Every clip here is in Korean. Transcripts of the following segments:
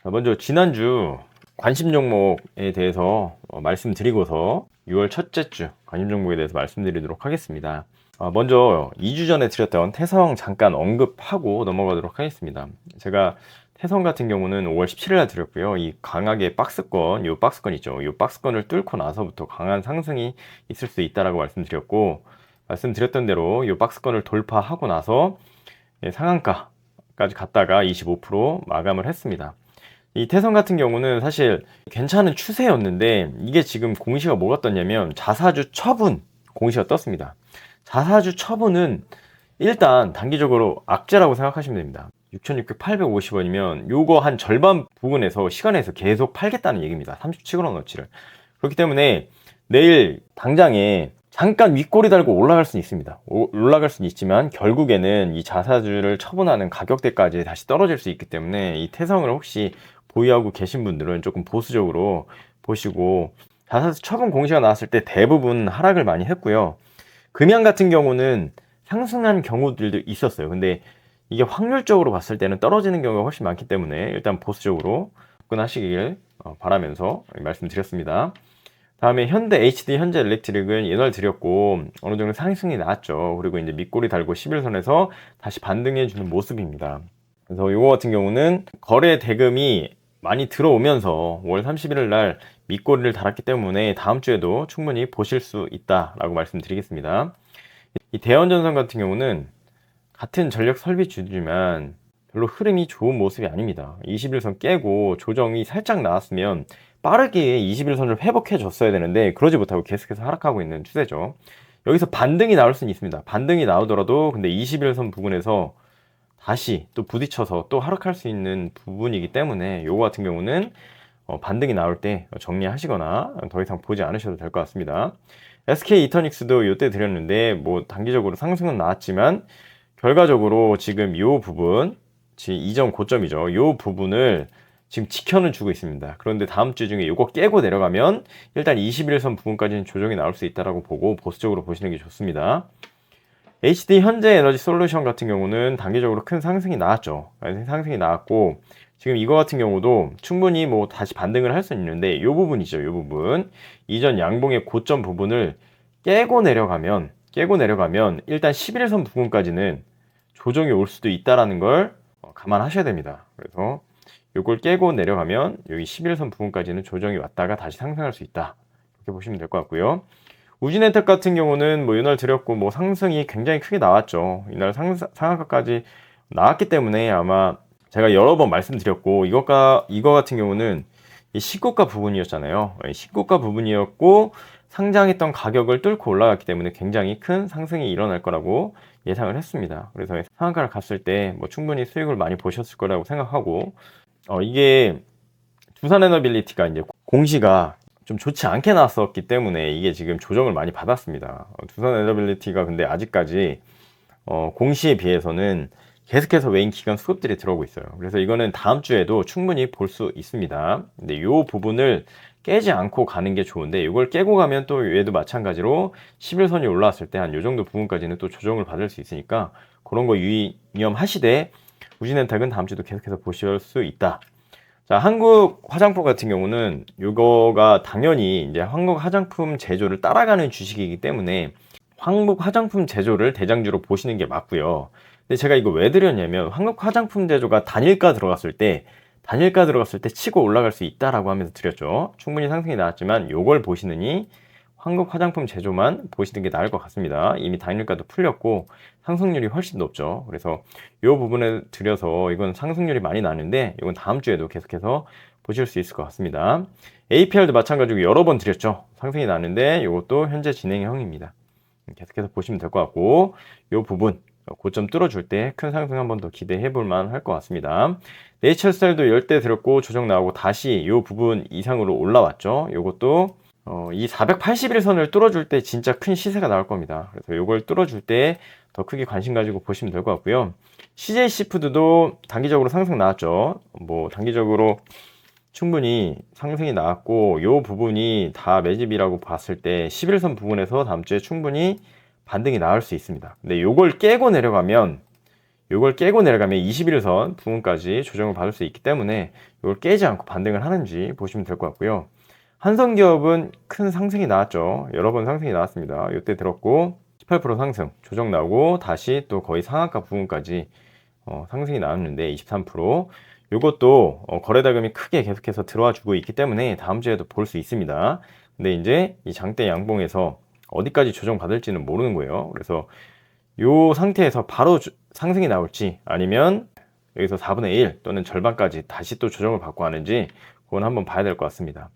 먼저 지난주 관심 종목에 대해서 말씀드리고서 6월 첫째 주 관심 종목에 대해서 말씀드리도록 하겠습니다. 먼저 2주 전에 드렸던 태성 잠깐 언급하고 넘어가도록 하겠습니다. 제가 태성 같은 경우는 5월 17일 날 드렸고요. 이 강하게 박스권, 이 박스권 있죠. 이 박스권을 뚫고 나서부터 강한 상승이 있을 수 있다라고 말씀드렸고, 말씀드렸던 대로 이 박스권을 돌파하고 나서 상한가까지 갔다가 25% 마감을 했습니다. 이 태성 같은 경우는 사실 괜찮은 추세였는데 이게 지금 공시가 뭐가 떴냐면 자사주 처분 공시가 떴습니다. 자사주 처분은 일단 단기적으로 악재라고 생각하시면 됩니다. 6,850원이면 요거 한 절반 부분에서 시간에서 계속 팔겠다는 얘기입니다. 37원어치를. 그렇기 때문에 내일 당장에 잠깐 윗꼬리 달고 올라갈 수는 있습니다. 올라갈 수는 있지만 결국에는 이 자사주를 처분하는 가격대까지 다시 떨어질 수 있기 때문에 이 태성을 혹시 보유하고 계신 분들은 조금 보수적으로 보시고, 자사주 처분 공시가 나왔을 때 대부분 하락을 많이 했고요. 금양 같은 경우는 상승한 경우들도 있었어요. 근데 이게 확률적으로 봤을 때는 떨어지는 경우가 훨씬 많기 때문에 일단 보수적으로 접근하시길 바라면서 말씀드렸습니다. 다음에 현대 HD 현재 일렉트릭은 예날 드렸고 어느 정도 상승이 나왔죠. 그리고 이제 밑꼬리 달고 11선에서 다시 반등해 주는 모습입니다. 그래서 이거 같은 경우는 거래 대금이 많이 들어오면서 5월 31일 날 밑꼬리를 달았기 때문에 다음 주에도 충분히 보실 수 있다라고 말씀드리겠습니다. 이 대원전선 같은 경우는 같은 전력 설비주지만 별로 흐름이 좋은 모습이 아닙니다. 21선 깨고 조정이 살짝 나왔으면 빠르게 21선을 회복해 줬어야 되는데 그러지 못하고 계속해서 하락하고 있는 추세죠. 여기서 반등이 나올 수는 있습니다. 반등이 나오더라도 근데 21선 부근에서 다시 또 부딪혀서 또 하락할 수 있는 부분이기 때문에 요거 같은 경우는 반등이 나올 때 정리하시거나 더 이상 보지 않으셔도 될 것 같습니다. SK 이터닉스도 요때 드렸는데 뭐 단기적으로 상승은 나왔지만 결과적으로 지금 요 부분 이전 고점이죠. 요 부분을 지금 지켜는 주고 있습니다. 그런데 다음 주 중에 요거 깨고 내려가면 일단 21선 부분까지는 조정이 나올 수 있다라고 보고 보수적으로 보시는 게 좋습니다. HD 현재 에너지 솔루션 같은 경우는 단기적으로 큰 상승이 나왔죠. 상승이 나왔고 지금 이거 같은 경우도 충분히 뭐 다시 반등을 할 수 있는데 요 부분이죠. 요 부분 이전 양봉의 고점 부분을 깨고 내려가면 일단 11선 부분까지는 조정이 올 수도 있다라는 걸 감안하셔야 됩니다. 그래서 요걸 깨고 내려가면 여기 11선 부분까지는 조정이 왔다가 다시 상승할 수 있다. 이렇게 보시면 될 것 같고요. 우진엔텍 같은 경우는 뭐 이날 드렸고 뭐 상승이 굉장히 크게 나왔죠. 이날 상한가까지 나왔기 때문에 아마 제가 여러 번 말씀드렸고 이거 같은 경우는 이 시고가 부분이었잖아요. 시고가 부분이었고 상장했던 가격을 뚫고 올라갔기 때문에 굉장히 큰 상승이 일어날 거라고 예상을 했습니다. 그래서 상한가를 갔을 때 뭐 충분히 수익을 많이 보셨을 거라고 생각하고 이게 두산에너빌리티가 이제 공시가 좀 좋지 않게 나왔었기 때문에 이게 지금 조정을 많이 받았습니다. 두산에너빌리티가 근데 아직까지 공시에 비해서는 계속해서 외인 기관 수급들이 들어오고 있어요. 그래서 이거는 다음 주에도 충분히 볼 수 있습니다. 근데 이 부분을 깨지 않고 가는 게 좋은데 이걸 깨고 가면 또 얘도 마찬가지로 11선이 올라왔을 때 한 요 정도 부분까지는 또 조정을 받을 수 있으니까 그런 거 유념하시되 우진엔텍은 다음 주도 계속해서 보실 수 있다. 자, 한국 화장품 같은 경우는 이거가 당연히 이제 한국 화장품 제조를 따라가는 주식이기 때문에 한국 화장품 제조를 대장주로 보시는 게 맞고요. 근데 제가 이거 왜 드렸냐면 한국 화장품 제조가 단일가 들어갔을 때 치고 올라갈 수 있다라고 하면서 드렸죠. 충분히 상승이 나왔지만 요걸 보시느니 한국 화장품 제조만 보시는 게 나을 것 같습니다. 이미 단일가도 풀렸고 상승률이 훨씬 높죠. 그래서 이 부분에 들여서 이건 상승률이 많이 나는데 이건 다음 주에도 계속해서 보실 수 있을 것 같습니다. APR도 마찬가지로 여러 번 드렸죠. 상승이 나는데 이것도 현재 진행형입니다. 계속해서 보시면 될 것 같고 이 부분 고점 뚫어줄 때 큰 상승 한 번 더 기대해 볼 만할 것 같습니다. 네이처셀도 10대 들었고 조정 나오고 다시 이 부분 이상으로 올라왔죠. 이것도 이 481선을 뚫어줄 때 진짜 큰 시세가 나올 겁니다. 그래서 이걸 뚫어줄 때 더 크게 관심 가지고 보시면 될 것 같고요. CJ시푸드도 단기적으로 상승 나왔죠. 뭐 단기적으로 충분히 상승이 나왔고 이 부분이 다 매집이라고 봤을 때 11선 부분에서 다음 주에 충분히 반등이 나올 수 있습니다. 근데 이걸 깨고 내려가면 요걸 깨고 내려가면 21선 부분까지 조정을 받을 수 있기 때문에 요걸 깨지 않고 반등을 하는지 보시면 될 것 같고요. 한성기업은 큰 상승이 나왔죠. 여러 번 상승이 나왔습니다. 이때 들었고 18% 상승 조정 나오고 다시 또 거의 상한가 부분까지 상승이 나왔는데 23%. 요것도 거래대금이 크게 계속해서 들어와 주고 있기 때문에 다음 주에도 볼 수 있습니다. 근데 이제 이 장대 양봉에서 어디까지 조정 받을지는 모르는 거예요. 그래서 요 상태에서 바로 상승이 나올지 아니면 여기서 4분의 1 또는 절반까지 다시 또 조정을 받고 하는지 그건 한번 봐야 될 것 같습니다.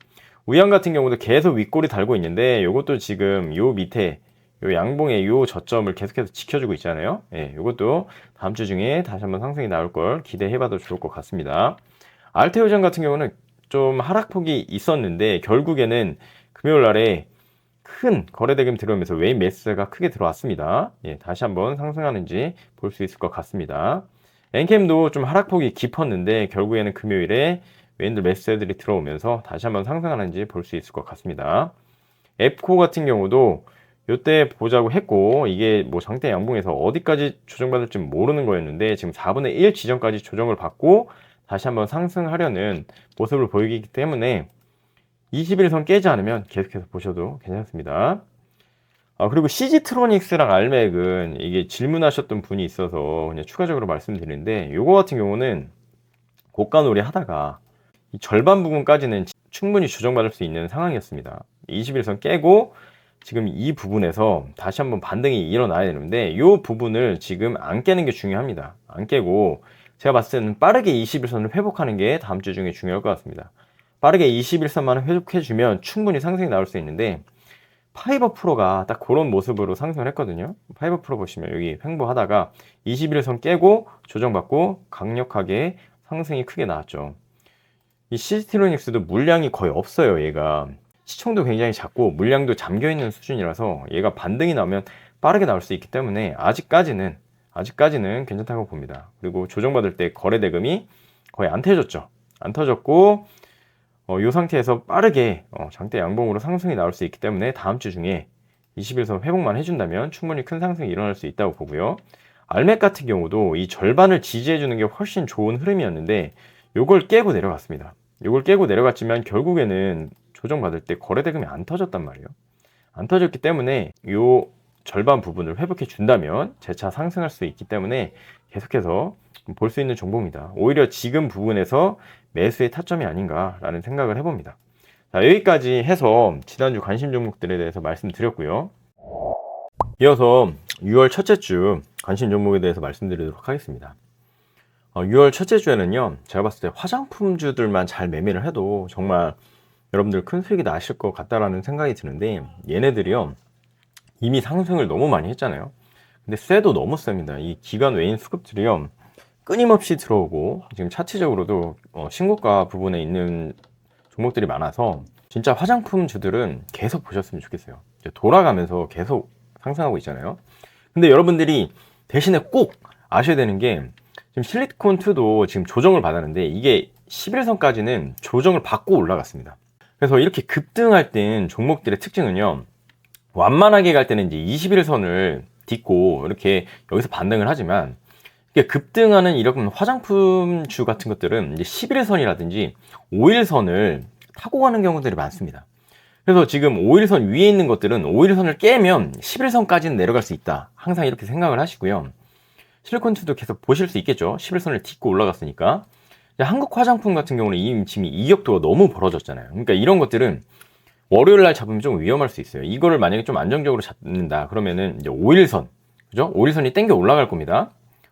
우양 같은 경우도 계속 윗골이 달고 있는데 요것도 지금 요 밑에 요 양봉의 요 저점을 계속해서 지켜주고 있잖아요. 예, 요것도 다음 주 중에 다시 한번 상승이 나올 걸 기대해봐도 좋을 것 같습니다. 알테오전 같은 경우는 좀 하락폭이 있었는데 결국에는 금요일 날에 큰 거래대금 들어오면서 외인 매수가 크게 들어왔습니다. 예, 다시 한번 상승하는지 볼 수 있을 것 같습니다. 엔캠도 좀 하락폭이 깊었는데 결국에는 금요일에 외인들 매수세들이 들어오면서 다시 한번 상승하는지 볼 수 있을 것 같습니다. 앱코 같은 경우도 요때 보자고 했고 이게 뭐 장대 양봉에서 어디까지 조정받을지 모르는 거였는데 지금 4분의 1 지점까지 조정을 받고 다시 한번 상승하려는 모습을 보이기 때문에 21선 깨지 않으면 계속해서 보셔도 괜찮습니다. 그리고 CG트로닉스랑 알맥은 이게 질문하셨던 분이 있어서 그냥 추가적으로 말씀드리는데 요거 같은 경우는 고가놀이 하다가 이 절반 부분까지는 충분히 조정받을 수 있는 상황이었습니다. 21선 깨고 지금 이 부분에서 다시 한번 반등이 일어나야 되는데 이 부분을 지금 안 깨는 게 중요합니다. 안 깨고 제가 봤을 때는 빠르게 21선을 회복하는 게 다음 주 중에 중요할 것 같습니다. 빠르게 21선만 회복해주면 충분히 상승이 나올 수 있는데 파이버 프로가 딱 그런 모습으로 상승을 했거든요. 파이버 프로 보시면 여기 횡보하다가 21선 깨고 조정받고 강력하게 상승이 크게 나왔죠. 이 CG트로닉스도 물량이 거의 없어요. 얘가 시총도 굉장히 작고 물량도 잠겨있는 수준이라서 얘가 반등이 나오면 빠르게 나올 수 있기 때문에 아직까지는 괜찮다고 봅니다. 그리고 조정받을 때 거래대금이 거의 안 터졌죠. 안 터졌고 이 상태에서 빠르게 장대 양봉으로 상승이 나올 수 있기 때문에 다음 주 중에 21선 회복만 해준다면 충분히 큰 상승이 일어날 수 있다고 보고요. 알맥 같은 경우도 이 절반을 지지해주는 게 훨씬 좋은 흐름이었는데 요걸 깨고 내려갔습니다. 요걸 깨고 내려갔지만 결국에는 조정받을 때 거래대금이 안 터졌단 말이에요. 안 터졌기 때문에 요 절반 부분을 회복해 준다면 재차 상승할 수 있기 때문에 계속해서 볼 수 있는 종목입니다. 오히려 지금 부분에서 매수의 타점이 아닌가라는 생각을 해봅니다. 자, 여기까지 해서 지난주 관심 종목들에 대해서 말씀드렸고요. 이어서 6월 첫째 주 관심 종목에 대해서 말씀드리도록 하겠습니다. 6월 첫째 주에는요, 제가 봤을 때 화장품주들만 잘 매매를 해도 정말 여러분들 큰 수익이 나실 것 같다라는 생각이 드는데 얘네들이요 이미 상승을 너무 많이 했잖아요. 근데 쎄도 너무 셉니다. 이 기관 외인 수급들이요 끊임없이 들어오고 지금 차트적으로도 신고가 부분에 있는 종목들이 많아서 진짜 화장품주들은 계속 보셨으면 좋겠어요. 돌아가면서 계속 상승하고 있잖아요. 근데 여러분들이 대신에 꼭 아셔야 되는 게 지금 실리콘2도 지금 조정을 받았는데 이게 11선까지는 조정을 받고 올라갔습니다. 그래서 이렇게 급등할 땐 종목들의 특징은요 완만하게 갈 때는 이제 21선을 딛고 이렇게 여기서 반등을 하지만 이게 급등하는 이런 화장품주 같은 것들은 이제 11선이라든지 5일선을 타고 가는 경우들이 많습니다. 그래서 지금 5일선 위에 있는 것들은 5일선을 깨면 11선까지는 내려갈 수 있다. 항상 이렇게 생각을 하시고요. 실리콘2도 계속 보실 수 있겠죠. 11선을 딛고 올라갔으니까. 한국 화장품 같은 경우는 지금 이격도가 너무 벌어졌잖아요. 그러니까 이런 것들은 월요일 날 잡으면 좀 위험할 수 있어요. 이거를 만약에 좀 안정적으로 잡는다. 그러면은 이제 5일선, 그죠? 5일선이 땡겨 올라갈 겁니다.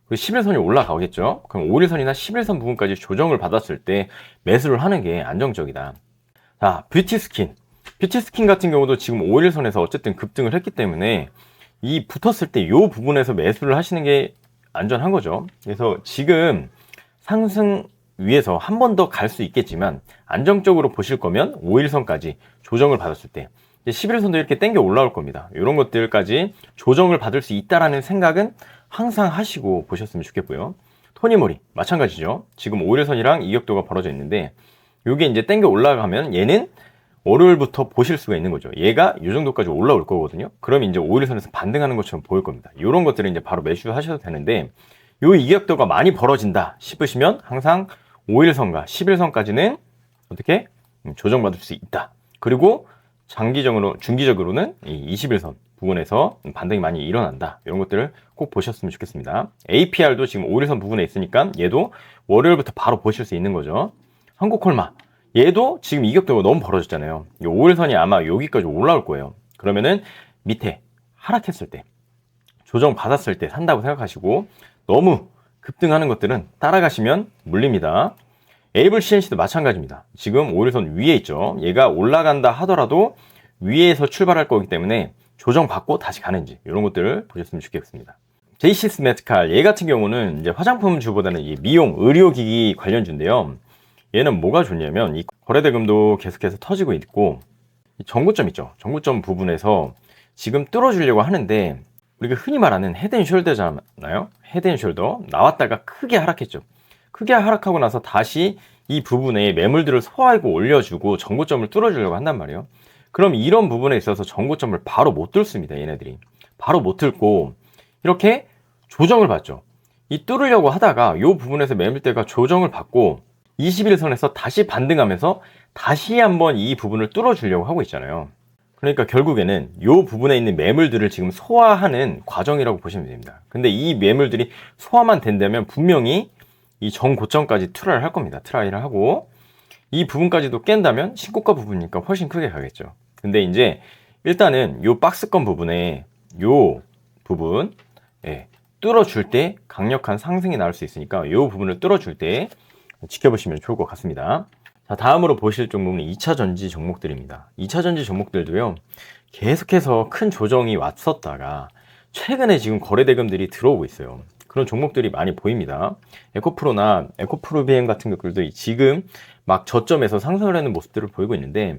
그리고 11선이 올라가겠죠. 그럼 5일선이나 11선 부분까지 조정을 받았을 때 매수를 하는 게 안정적이다. 자, 뷰티스킨. 뷰티스킨 같은 경우도 지금 5일선에서 어쨌든 급등을 했기 때문에 이 붙었을 때 이 부분에서 매수를 하시는 게 안전한 거죠. 그래서 지금 상승 위에서 한 번 더 갈 수 있겠지만 안정적으로 보실 거면 5일선까지 조정을 받았을 때 11일선도 이렇게 땡겨 올라올 겁니다. 이런 것들까지 조정을 받을 수 있다라는 생각은 항상 하시고 보셨으면 좋겠고요. 토니모리 마찬가지죠. 지금 5일선이랑 이격도가 벌어져 있는데 이게 이제 땡겨 올라가면 얘는 월요일부터 보실 수가 있는 거죠. 얘가 이 정도까지 올라올 거거든요. 그럼 이제 5일선에서 반등하는 것처럼 보일 겁니다. 이런 것들은 이제 바로 매수하셔도 되는데 요 이격도가 많이 벌어진다 싶으시면 항상 5일선과 10일선까지는 어떻게 조정받을 수 있다. 그리고 중기적으로는 이 21선 부분에서 반등이 많이 일어난다. 이런 것들을 꼭 보셨으면 좋겠습니다. APR도 지금 5일선 부분에 있으니까 얘도 월요일부터 바로 보실 수 있는 거죠. 한국콜마 얘도 지금 이격도가 너무 벌어졌잖아요. 이 5일선이 아마 여기까지 올라올 거예요. 그러면은 밑에 하락했을 때, 조정 받았을 때 산다고 생각하시고 너무 급등하는 것들은 따라가시면 물립니다. 에이블 CNC도 마찬가지입니다. 지금 5일선 위에 있죠. 얘가 올라간다 하더라도 위에서 출발할 거기 때문에 조정받고 다시 가는지 이런 것들을 보셨으면 좋겠습니다. 제이시스 메디칼 얘 같은 경우는 이제 화장품주보다는 이 미용 의료기기 관련주인데요. 얘는 뭐가 좋냐면 이 거래대금도 계속해서 터지고 있고 이 정고점 있죠. 정고점 부분에서 지금 뚫어주려고 하는데 우리가 흔히 말하는 헤드앤숄더잖아요. 헤드앤숄더 나왔다가 크게 하락했죠. 크게 하락하고 나서 다시 이 부분에 매물들을 소화하고 올려주고 정고점을 뚫어주려고 한단 말이에요. 그럼 이런 부분에 있어서 정고점을 바로 못 뚫습니다. 얘네들이 바로 못 뚫고 이렇게 조정을 받죠. 이 뚫으려고 하다가 이 부분에서 매물대가 조정을 받고 21선에서 다시 반등하면서 다시 한번 이 부분을 뚫어주려고 하고 있잖아요. 그러니까 결국에는 이 부분에 있는 매물들을 지금 소화하는 과정이라고 보시면 됩니다. 근데 이 매물들이 소화만 된다면 분명히 이 정고점까지 트라이를 할 겁니다. 트라이를 하고 이 부분까지도 깬다면 신고가 부분이니까 훨씬 크게 가겠죠. 근데 이제 일단은 요 박스권 부분에 요 부분 뚫어줄 때 강력한 상승이 나올 수 있으니까 요 부분을 뚫어줄 때 지켜보시면 좋을 것 같습니다. 자, 다음으로 보실 종목은 2차 전지 종목들입니다. 2차 전지 종목들도요, 계속해서 큰 조정이 왔었다가 최근에 지금 거래대금들이 들어오고 있어요. 그런 종목들이 많이 보입니다. 에코프로나 에코프로비엠 같은 것들도 지금 막 저점에서 상승을 하는 모습들을 보이고 있는데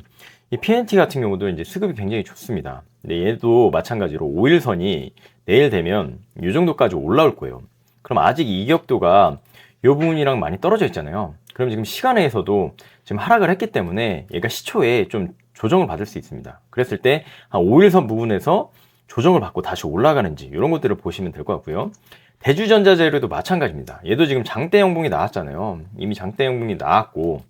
이 PNT 같은 경우도 이제 수급이 굉장히 좋습니다. 근데 얘도 마찬가지로 5일선이 내일 되면 이 정도까지 올라올 거예요. 그럼 아직 이격도가 이 부분이랑 많이 떨어져 있잖아요. 그럼 지금 시간에서도 지금 하락을 했기 때문에 얘가 시초에 좀 조정을 받을 수 있습니다. 그랬을 때 한 5일선 부분에서 조정을 받고 다시 올라가는지 이런 것들을 보시면 될 것 같고요. 대주전자재료도 마찬가지입니다. 얘도 지금 장대 형봉이 나왔잖아요. 이미 장대 형봉이 나왔고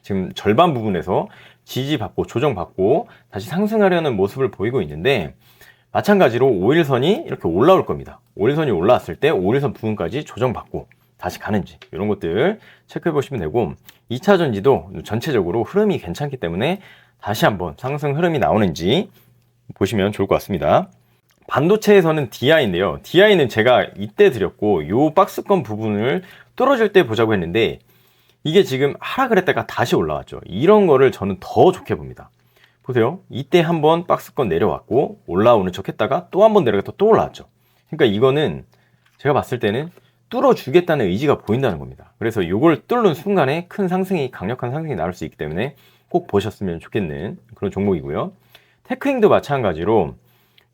지금 절반 부분에서 지지받고 조정받고 다시 상승하려는 모습을 보이고 있는데 마찬가지로 5일선이 이렇게 올라올 겁니다. 5일선이 올라왔을 때 5일선 부분까지 조정받고 다시 가는지 이런 것들 체크해 보시면 되고 2차 전지도 전체적으로 흐름이 괜찮기 때문에 다시 한번 상승 흐름이 나오는지 보시면 좋을 것 같습니다. 반도체에서는 DI인데요. DI는 제가 이때 드렸고 요 박스권 부분을 뚫어줄 때 보자고 했는데 이게 지금 하락을 했다가 다시 올라왔죠. 이런 거를 저는 더 좋게 봅니다. 보세요. 이때 한번 박스권 내려왔고 올라오는 척 했다가 또 한번 내려갔다 또 올라왔죠. 그러니까 이거는 제가 봤을 때는 뚫어주겠다는 의지가 보인다는 겁니다. 그래서 이걸 뚫는 순간에 큰 상승이 강력한 상승이 나올 수 있기 때문에 꼭 보셨으면 좋겠는 그런 종목이고요. 테크잉도 마찬가지로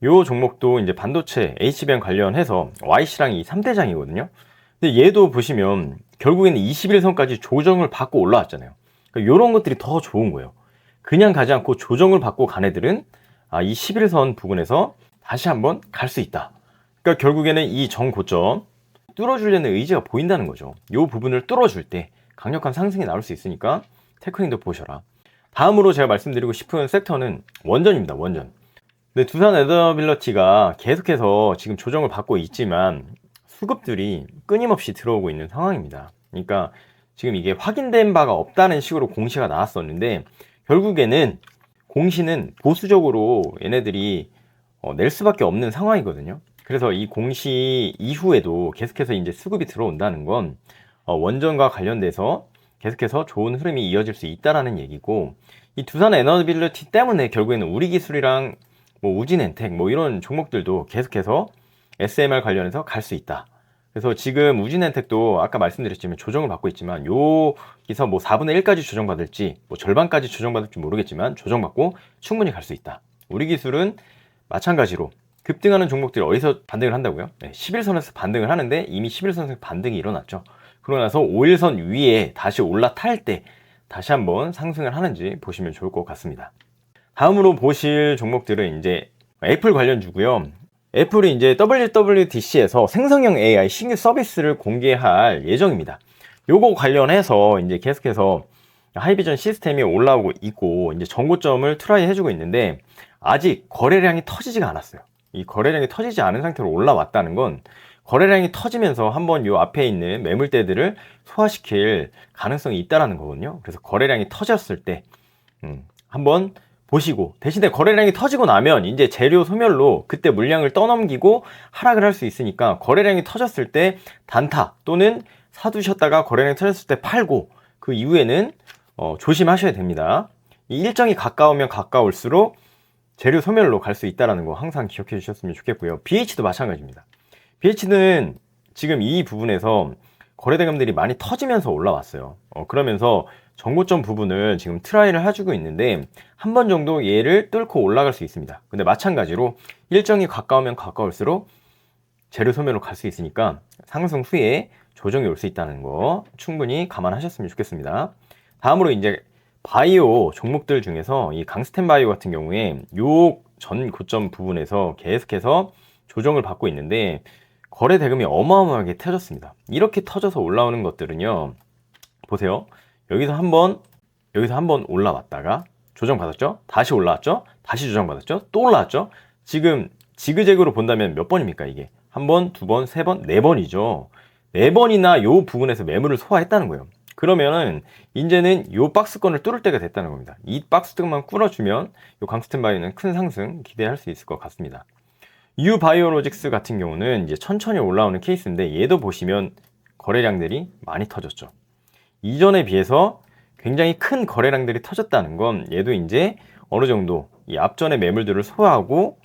이 종목도 이제 반도체 HBM 관련해서 YC랑 이 3대장이거든요. 근데 얘도 보시면 결국에는 21선까지 조정을 받고 올라왔잖아요. 그러니까 이런 것들이 더 좋은 거예요. 그냥 가지 않고 조정을 받고 간 애들은 이 11선 부분에서 다시 한번 갈 수 있다. 그러니까 결국에는 이 정고점 뚫어주려는 의지가 보인다는 거죠. 이 부분을 뚫어줄 때 강력한 상승이 나올 수 있으니까 테크닝도 보셔라. 다음으로 제가 말씀드리고 싶은 섹터는 원전입니다. 원전. 근데 두산 에너빌리티가 계속해서 지금 조정을 받고 있지만 수급들이 끊임없이 들어오고 있는 상황입니다. 그러니까 지금 이게 확인된 바가 없다는 식으로 공시가 나왔었는데 결국에는 공시는 보수적으로 얘네들이 낼 수밖에 없는 상황이거든요. 그래서 이 공시 이후에도 계속해서 이제 수급이 들어온다는 건 원전과 관련돼서 계속해서 좋은 흐름이 이어질 수 있다라는 얘기고 이 두산 에너빌리티 때문에 결국에는 우리기술이랑 뭐 우진엔텍 뭐 이런 종목들도 계속해서 SMR 관련해서 갈 수 있다. 그래서 지금 우진엔텍도 아까 말씀드렸지만 조정을 받고 있지만 여기서 뭐 4분의 1까지 조정받을지 뭐 절반까지 조정받을지 모르겠지만 조정받고 충분히 갈 수 있다. 우리기술은 마찬가지로 급등하는 종목들이 어디서 반등을 한다고요? 11선에서 반등을 하는데 이미 11선에서 반등이 일어났죠. 그러고 나서 5일선 위에 다시 올라탈 때 다시 한번 상승을 하는지 보시면 좋을 것 같습니다. 다음으로 보실 종목들은 이제 애플 관련주고요. 애플이 이제 WWDC에서 생성형 AI 신규 서비스를 공개할 예정입니다. 요거 관련해서 이제 계속해서 하이비전 시스템이 올라오고 있고 이제 정고점을 트라이 해주고 있는데 아직 거래량이 터지지가 않았어요. 이 거래량이 터지지 않은 상태로 올라왔다는 건 거래량이 터지면서 한번 요 앞에 있는 매물대들을 소화시킬 가능성이 있다라는 거거든요. 그래서 거래량이 터졌을 때 한번 보시고, 대신에 거래량이 터지고 나면 이제 재료 소멸로 그때 물량을 떠넘기고 하락을 할 수 있으니까 거래량이 터졌을 때 단타 또는 사두셨다가 거래량이 터졌을 때 팔고 그 이후에는 조심하셔야 됩니다. 이 일정이 가까우면 가까울수록 재료 소멸로 갈 수 있다는 거 항상 기억해 주셨으면 좋겠고요. BH도 마찬가지입니다. BH는 지금 이 부분에서 거래대금들이 많이 터지면서 올라왔어요. 그러면서 정고점 부분을 지금 트라이를 해주고 있는데 한 번 정도 얘를 뚫고 올라갈 수 있습니다. 근데 마찬가지로 일정이 가까우면 가까울수록 재료 소멸로 갈 수 있으니까 상승 후에 조정이 올 수 있다는 거 충분히 감안하셨으면 좋겠습니다. 다음으로 이제 바이오 종목들 중에서 이 강스텐 바이오 같은 경우에 요 전 고점 부분에서 계속해서 조정을 받고 있는데 거래 대금이 어마어마하게 터졌습니다. 이렇게 터져서 올라오는 것들은요, 보세요. 여기서 한번 올라왔다가 조정받았죠? 다시 올라왔죠? 다시 조정받았죠? 또 올라왔죠? 지금 지그재그로 본다면 몇 번입니까 이게? 한 번, 두 번, 세 번, 네 번이죠. 네 번이나 요 부분에서 매물을 소화했다는 거예요. 그러면은 이제는 요 박스권을 뚫을 때가 됐다는 겁니다. 이 박스권만 뚫어주면 요 강스텐 바이오는 큰 상승 기대할 수 있을 것 같습니다. 유바이오로직스 같은 경우는 이제 천천히 올라오는 케이스인데 얘도 보시면 거래량들이 많이 터졌죠. 이전에 비해서 굉장히 큰 거래량들이 터졌다는 건 얘도 이제 어느 정도 이 앞전의 매물들을 소화하고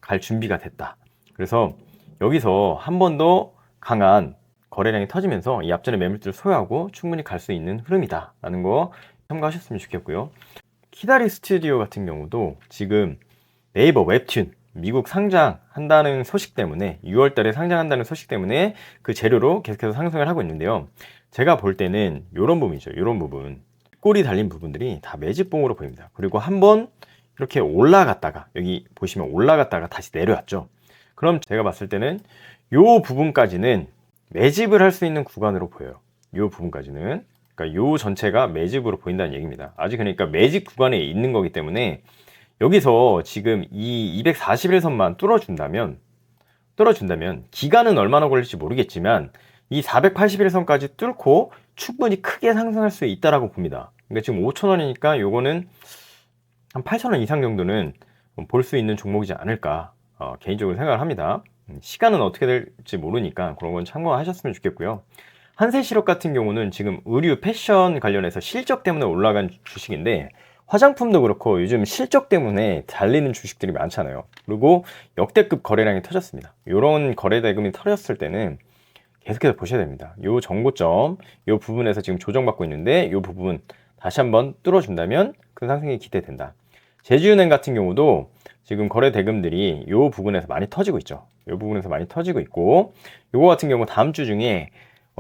갈 준비가 됐다. 그래서 여기서 한 번 더 강한 거래량이 터지면서 이 앞전의 매물들을 소화하고 충분히 갈 수 있는 흐름이다 라는 거 참고하셨으면 좋겠고요. 키다리 스튜디오 같은 경우도 지금 네이버 웹툰 미국 상장한다는 소식 때문에 6월 달에 상장한다는 소식 때문에 그 재료로 계속해서 상승을 하고 있는데요. 제가 볼 때는 이런 부분이죠. 이런 부분. 꼬리 달린 부분들이 다 매집봉으로 보입니다. 그리고 한번 이렇게 올라갔다가 여기 보시면 올라갔다가 다시 내려왔죠. 그럼 제가 봤을 때는 이 부분까지는 매집을 할 수 있는 구간으로 보여요. 이 부분까지는. 그러니까 이 전체가 매집으로 보인다는 얘기입니다. 아직 그러니까 매집 구간에 있는 거기 때문에 여기서 지금 이 241선만 뚫어준다면 기간은 얼마나 걸릴지 모르겠지만 이 481선까지 뚫고 충분히 크게 상승할 수 있다라고 봅니다. 그러니까 지금 5,000원이니까 요거는 한 8,000원 이상 정도는 볼 수 있는 종목이지 않을까 개인적으로 생각을 합니다. 시간은 어떻게 될지 모르니까 그런 건 참고하셨으면 좋겠고요. 한세시럽 같은 경우는 지금 의류 패션 관련해서 실적 때문에 올라간 주식인데 화장품도 그렇고 요즘 실적 때문에 달리는 주식들이 많잖아요. 그리고 역대급 거래량이 터졌습니다. 이런 거래 대금이 터졌을 때는 계속해서 보셔야 됩니다. 요 정고점, 요 부분에서 지금 조정받고 있는데 요 부분 다시 한번 뚫어준다면 큰 상승이 기대된다. 제주은행 같은 경우도 지금 거래 대금들이 요 부분에서 많이 터지고 있죠. 요 부분에서 많이 터지고 있고 요거 같은 경우 다음 주 중에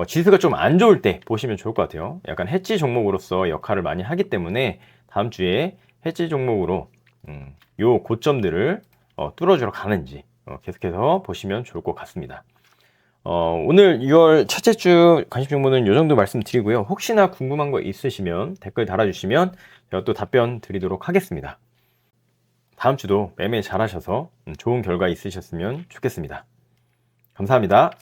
지수가 좀 안 좋을 때 보시면 좋을 것 같아요. 약간 해지 종목으로서 역할을 많이 하기 때문에 다음 주에 해지 종목으로 요 고점들을 뚫어주러 가는지 계속해서 보시면 좋을 것 같습니다. 오늘 6월 첫째 주 관심 정보는 이 정도 말씀드리고요. 혹시나 궁금한 거 있으시면 댓글 달아주시면 제가 또 답변 드리도록 하겠습니다. 다음 주도 매매 잘하셔서 좋은 결과 있으셨으면 좋겠습니다. 감사합니다.